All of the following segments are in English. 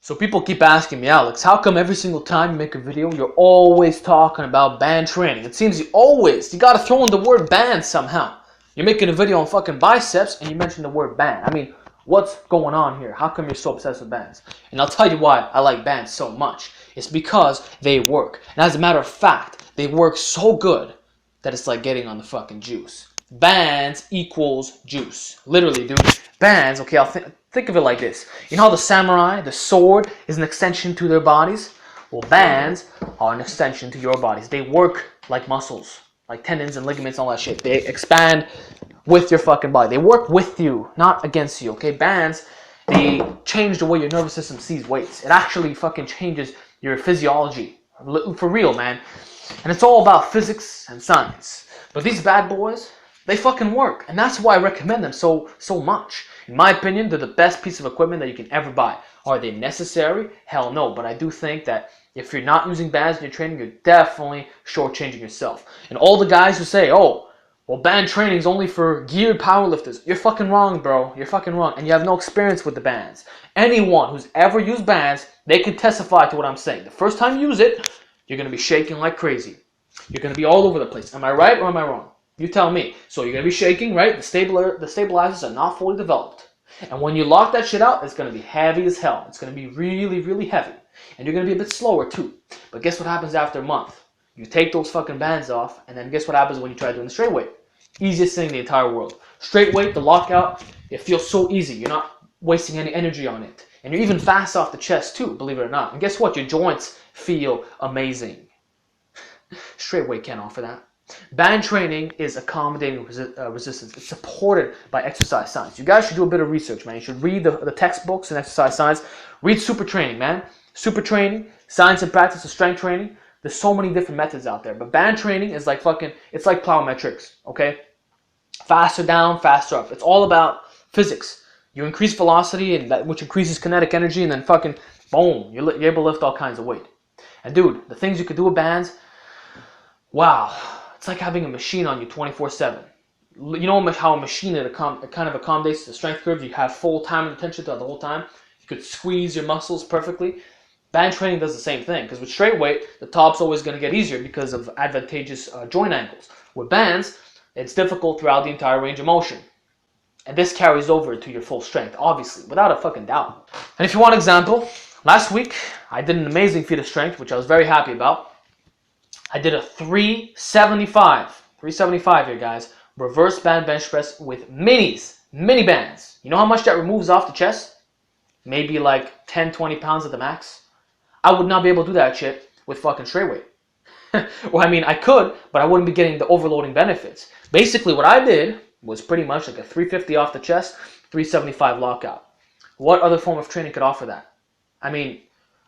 So people keep asking me, Alex, how come every single time you make a video, you're always talking about band training? It seems you gotta throw in the word band somehow. You're making a video on fucking biceps and you mention the word band. I mean, what's going on here? How come you're so obsessed with bands? And I'll tell you why I like bands so much. It's because they work. And as a matter of fact, they work so good that it's like getting on the fucking juice. Bands equals juice. Literally, dude. Bands, okay, think of it like this. You know how the samurai, the sword, is an extension to their bodies? Well, bands are an extension to your bodies. They work like muscles, like tendons and ligaments and all that shit. They expand with your fucking body. They work with you, not against you, okay? Bands, they change the way your nervous system sees weights. It actually fucking changes your physiology. For real, man. And it's all about physics and science. But these bad boys, they fucking work. And that's why I recommend them so much. In my opinion, they're the best piece of equipment that you can ever buy. Are they necessary? Hell no. But I do think that if you're not using bands in your training, you're definitely shortchanging yourself. And all the guys who say, oh, well, band training is only for geared powerlifters. You're fucking wrong, bro. You're fucking wrong. And you have no experience with the bands. Anyone who's ever used bands, they can testify to what I'm saying. The first time you use it, you're going to be shaking like crazy. You're going to be all over the place. Am I right or am I wrong? You tell me. So you're going to be shaking, right? The stabilizers are not fully developed. And when you lock that shit out, it's going to be heavy as hell. It's going to be really, really heavy. And you're going to be a bit slower too. But guess what happens after a month? You take those fucking bands off, and then guess what happens when you try doing the straight weight? Easiest thing in the entire world. Straight weight, the lockout, it feels so easy. You're not wasting any energy on it. And you're even fast off the chest too, believe it or not. And guess what? Your joints feel amazing. Straight weight can't offer that. Band training is accommodating resistance. It's supported by exercise science. You guys should do a bit of research, man. You should read the textbooks in exercise science. Read Super Training, man. Super Training, Science and Practice of Strength Training. There's so many different methods out there. But band training is like it's like plyometrics, okay? Faster down, faster up. It's all about physics. You increase velocity, which increases kinetic energy, and then fucking, boom, you're able to lift all kinds of weight. And dude, the things you could do with bands, wow. It's like having a machine on you 24/7. You know how a machine it kind of accommodates the strength curve. You have full time and attention throughout the whole time. You could squeeze your muscles perfectly. Band training does the same thing, because with straight weight, the top's always going to get easier because of advantageous joint angles. With bands, it's difficult throughout the entire range of motion. And this carries over to your full strength, obviously, without a fucking doubt. And if you want an example, last week, I did an amazing feat of strength, which I was very happy about. I did a 375 here, guys, reverse band bench press with mini bands. You know how much that removes off the chest? Maybe like 10, 20 pounds at the max. I would not be able to do that shit with fucking straight weight. Well, I mean, I could, but I wouldn't be getting the overloading benefits. Basically, what I did was pretty much like a 350 off the chest, 375 lockout. What other form of training could offer that? I mean,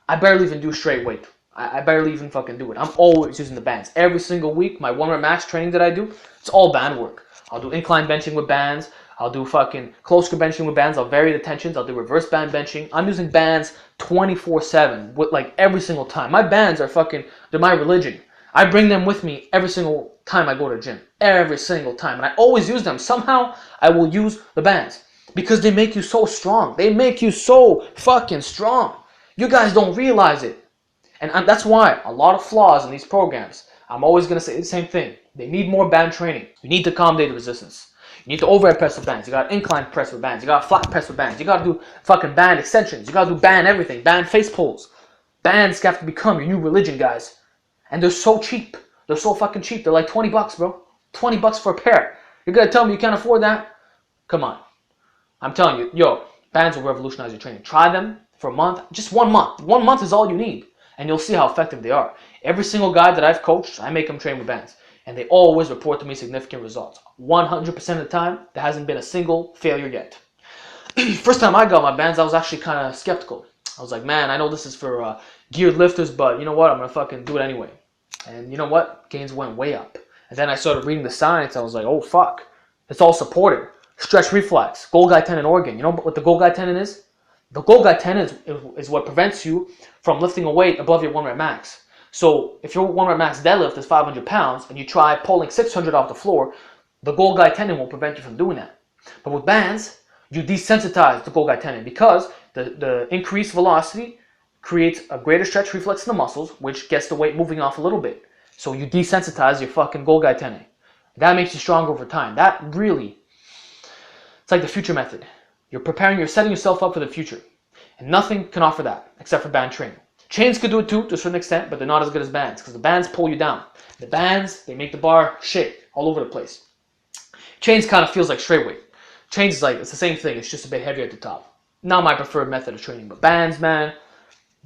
I barely even do straight weight. I barely even fucking do it. I'm always using the bands. Every single week, my 1 rep max training that I do, it's all band work. I'll do incline benching with bands. I'll do fucking close grip benching with bands. I'll vary the tensions. I'll do reverse band benching. I'm using bands 24/7, with like every single time. My bands are they're my religion. I bring them with me every single time I go to the gym. Every single time. And I always use them. Somehow, I will use the bands. Because they make you so strong. They make you so fucking strong. You guys don't realize it. And that's why a lot of flaws in these programs, I'm always going to say the same thing. They need more band training. You need to accommodate the resistance. You need to overhead press with bands. You got to incline press with bands. You got to flat press with bands. You got to do fucking band extensions. You got to do band everything. Band face pulls. Bands have to become your new religion, guys. And they're so cheap. They're so fucking cheap. They're like 20 bucks, bro. 20 bucks for a pair. You're going to tell me you can't afford that? Come on. I'm telling you, bands will revolutionize your training. Try them for a month. Just 1 month. 1 month is all you need. And you'll see how effective they are. Every single guy that I've coached, I make them train with bands. And they always report to me significant results. 100% of the time, there hasn't been a single failure yet. First time I got my bands, I was actually kind of skeptical. I was like, man, I know this is for geared lifters, but you know what? I'm going to fucking do it anyway. And you know what? Gains went way up. And then I started reading the science. I was like, oh, fuck. It's all supported. Stretch reflex, Golgi tendon organ. You know what the Golgi tendon is? The Golgi tendon is what prevents you from lifting a weight above your 1 rep max. So if your 1 rep max deadlift is 500 pounds and you try pulling 600 off the floor, the Golgi tendon will prevent you from doing that. But with bands, you desensitize the Golgi tendon because the increased velocity creates a greater stretch reflex in the muscles, which gets the weight moving off a little bit. So you desensitize your fucking Golgi tendon. That makes you stronger over time. That really, it's like the future method. You're setting yourself up for the future. And nothing can offer that except for band training. Chains could do it too to a certain extent, but they're not as good as bands because the bands pull you down. The bands, they make the bar shake all over the place. Chains kind of feels like straight weight. Chains is like, it's the same thing, it's just a bit heavier at the top. Not my preferred method of training, but bands, man,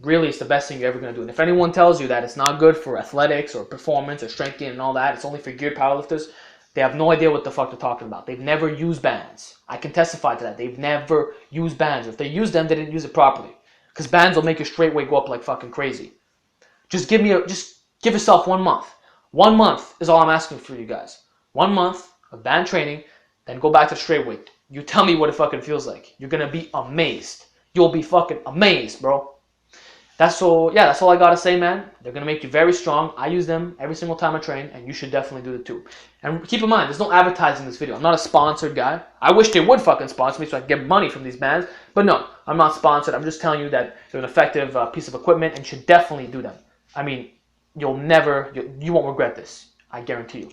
really it's the best thing you're ever going to do. And if anyone tells you that it's not good for athletics or performance or strength gain and all that, it's only for geared powerlifters, they have no idea what the fuck they're talking about. They've never used bands. I can testify to that. They've never used bands. If they use them, they didn't use it properly. Because bands will make your straight weight go up like fucking crazy. Just give yourself 1 month. 1 month is all I'm asking for you guys. 1 month of band training, then go back to straight weight. You tell me what it fucking feels like. You're gonna be amazed. You'll be fucking amazed, bro. That's all I gotta say, man. They're gonna make you very strong. I use them every single time I train, and you should definitely do it too. And keep in mind, there's no advertising in this video. I'm not a sponsored guy. I wish they would fucking sponsor me so I could get money from these bands. But no, I'm not sponsored. I'm just telling you that they're an effective piece of equipment and you should definitely do them. I mean, you won't regret this. I guarantee you.